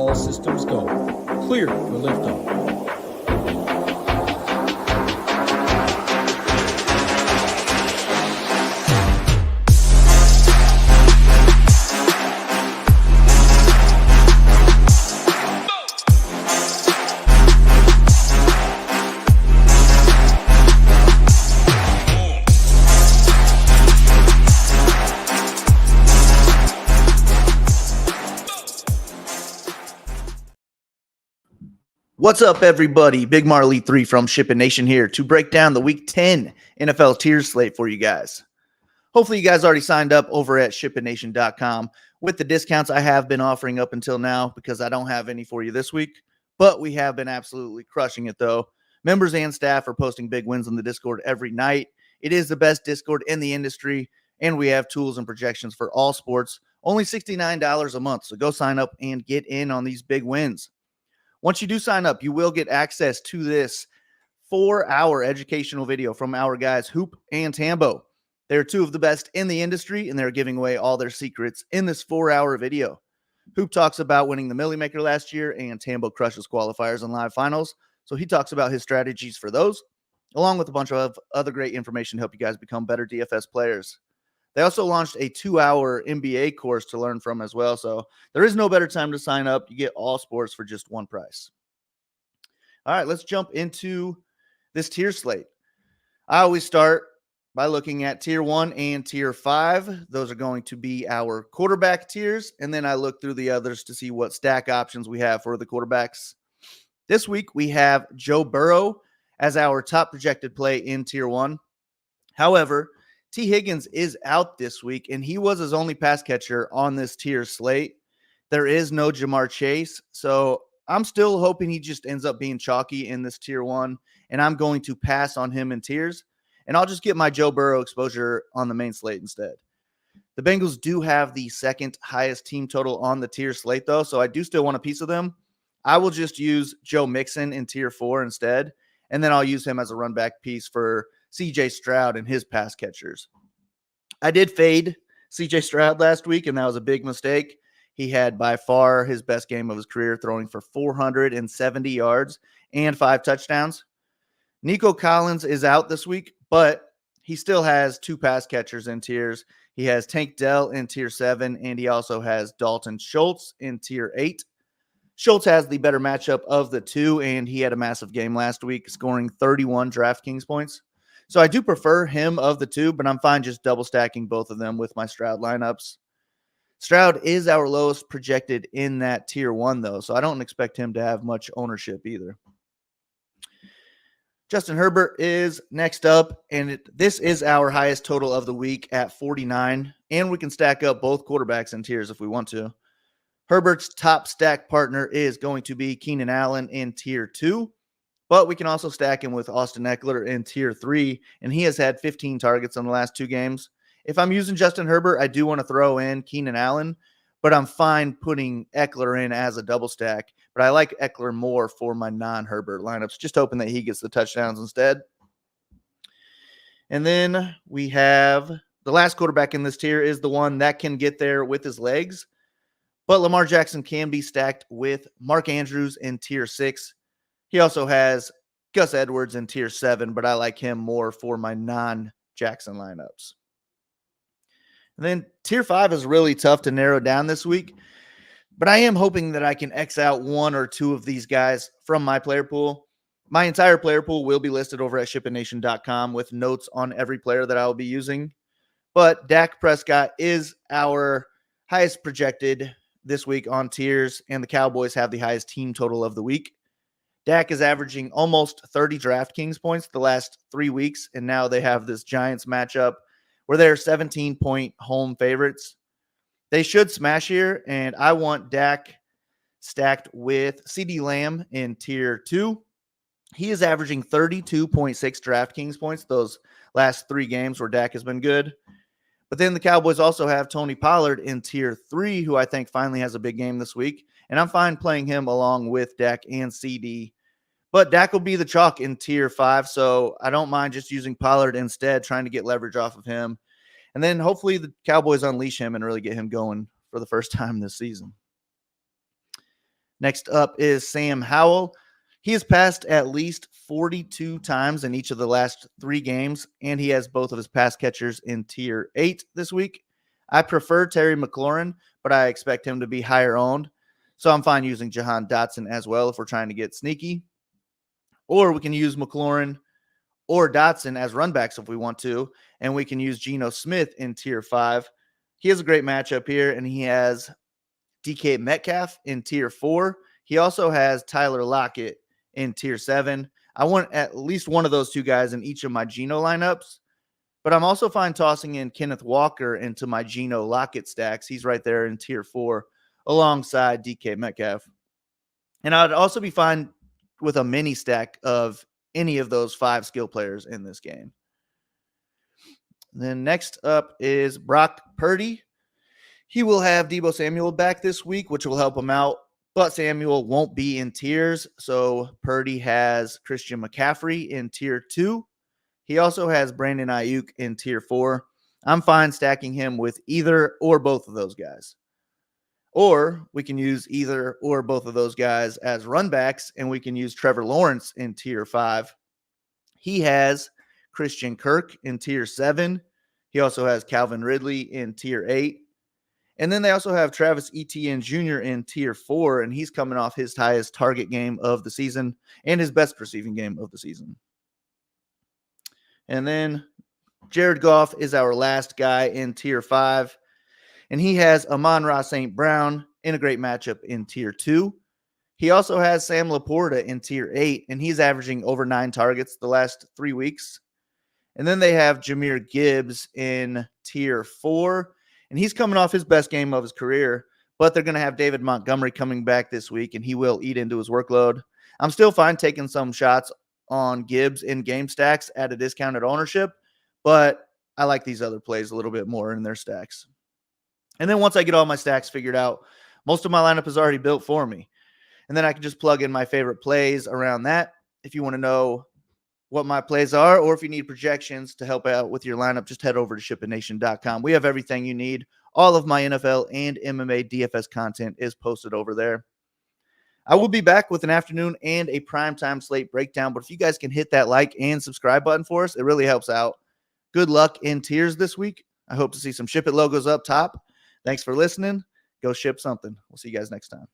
All systems go. Clear for liftoff. What's up, everybody? Big Marley 3 from SHIPIT Nation here to break down the Week 10 NFL Tiers Slate for you guys. Hopefully, you guys already signed up over at SHIPITNation.com with the discounts I have been offering up until now because I don't have any for you this week, but we have been absolutely crushing it, though. Members and staff are posting big wins on the Discord every night. It is the best Discord in the industry, and we have tools and projections for all sports. Only $69 a month, so go sign up and get in on these big wins. Once you do sign up, you will get access to this 4-hour educational video from our guys, Hoop and Tambo. They're two of the best in the industry, and they're giving away all their secrets in this 4-hour video. Hoop talks about winning the Millie Maker last year, and Tambo crushes qualifiers and live finals. So he talks about his strategies for those, along with a bunch of other great information to help you guys become better DFS players. They also launched a 2-hour NBA course to learn from as well. So there is no better time to sign up. You get all sports for just one price. All right, let's jump into this tier slate. I always start by looking at tier 1 and tier 5. Those are going to be our quarterback tiers. And then I look through the others to see what stack options we have for the quarterbacks. This week, we have Joe Burrow as our top projected play in tier 1. However, T. Higgins is out this week, and he was his only pass catcher on this tier slate. There is no Jamar Chase, so I'm still hoping he just ends up being chalky in this tier 1, and I'm going to pass on him in tiers, and I'll just get my Joe Burrow exposure on the main slate instead. The Bengals do have the second highest team total on the tier slate, though, so I do still want a piece of them. I will just use Joe Mixon in tier 4 instead, and then I'll use him as a run back piece for CJ Stroud and his pass catchers. I did fade CJ Stroud last week, and that was a big mistake. He had by far his best game of his career, throwing for 470 yards and 5 touchdowns. Nico Collins is out this week, but he still has 2 pass catchers in tiers. He has Tank Dell in tier 7, and he also has Dalton Schultz in tier 8. Schultz has the better matchup of the two, and he had a massive game last week, scoring 31 DraftKings points. So I do prefer him of the two, but I'm fine just double stacking both of them with my Stroud lineups. Stroud is our lowest projected in that tier 1, though, so I don't expect him to have much ownership either. Justin Herbert is next up, and this is our highest total of the week at 49, and we can stack up both quarterbacks in tiers if we want to. Herbert's top stack partner is going to be Keenan Allen in tier 2. But we can also stack him with Austin Eckler in tier 3, and he has had 15 targets in the last 2 games. If I'm using Justin Herbert, I do want to throw in Keenan Allen, but I'm fine putting Eckler in as a double stack. But I like Eckler more for my non-Herbert lineups, just hoping that he gets the touchdowns instead. And then we have the last quarterback in this tier is the one that can get there with his legs. But Lamar Jackson can be stacked with Mark Andrews in tier 6. He also has Gus Edwards in tier 7, but I like him more for my non-Jackson lineups. And then tier 5 is really tough to narrow down this week, but I am hoping that I can X out 1 or 2 of these guys from my player pool. My entire player pool will be listed over at SHIPITNation.com with notes on every player that I will be using. But Dak Prescott is our highest projected this week on tiers, and the Cowboys have the highest team total of the week. Dak is averaging almost 30 DraftKings points the last 3 weeks, and now they have this Giants matchup where they're 17-point home favorites. They should smash here, and I want Dak stacked with CeeDee Lamb in tier 2. He is averaging 32.6 DraftKings points those last 3 games where Dak has been good. But then the Cowboys also have Tony Pollard in tier 3, who I think finally has a big game this week, and I'm fine playing him along with Dak and CD. But Dak will be the chalk in tier 5, so I don't mind just using Pollard instead, trying to get leverage off of him. And then hopefully the Cowboys unleash him and really get him going for the first time this season. Next up is Sam Howell. He has passed at least 42 times in each of the last 3 games, and he has both of his pass catchers in tier 8 this week. I prefer Terry McLaurin, but I expect him to be higher owned. So I'm fine using Jahan Dotson as well if we're trying to get sneaky. Or we can use McLaurin or Dotson as runbacks if we want to, and we can use Geno Smith in tier 5. He has a great matchup here, and he has DK Metcalf in tier 4. He also has Tyler Lockett in tier 7. I want at least one of those 2 guys in each of my Geno lineups, but I'm also fine tossing in Kenneth Walker into my Geno Lockett stacks. He's right there in tier 4 alongside DK Metcalf. And I'd also be fine with a mini stack of any of those 5 skill players in this game. Then next up is Brock Purdy. He will have Deebo Samuel back this week, which will help him out, but Samuel won't be in tiers. So Purdy has Christian McCaffrey in tier 2. He also has Brandon Ayuk in tier 4. I'm fine stacking him with either or both of those guys. Or we can use either or both of those guys as runbacks, and we can use Trevor Lawrence in tier 5. He has Christian Kirk in tier 7. He also has Calvin Ridley in tier 8. And then they also have Travis Etienne Jr. in tier 4, and he's coming off his highest target game of the season and his best receiving game of the season. And then Jared Goff is our last guy in tier 5. And he has Amon-Ra St. Brown in a great matchup in tier 2. He also has Sam Laporta in tier 8, and he's averaging over 9 targets the last 3 weeks. And then they have Jahmyr Gibbs in tier 4, and he's coming off his best game of his career, but they're going to have David Montgomery coming back this week, and he will eat into his workload. I'm still fine taking some shots on Gibbs in game stacks at a discounted ownership, but I like these other plays a little bit more in their stacks. And then once I get all my stacks figured out, most of my lineup is already built for me. And then I can just plug in my favorite plays around that. If you want to know what my plays are, or if you need projections to help out with your lineup, just head over to SHIPITNation.com. We have everything you need. All of my NFL and MMA DFS content is posted over there. I will be back with an afternoon and a primetime slate breakdown, but if you guys can hit that like and subscribe button for us, it really helps out. Good luck in tiers this week. I hope to see some SHIPIT logos up top. Thanks for listening. Go ship something. We'll see you guys next time.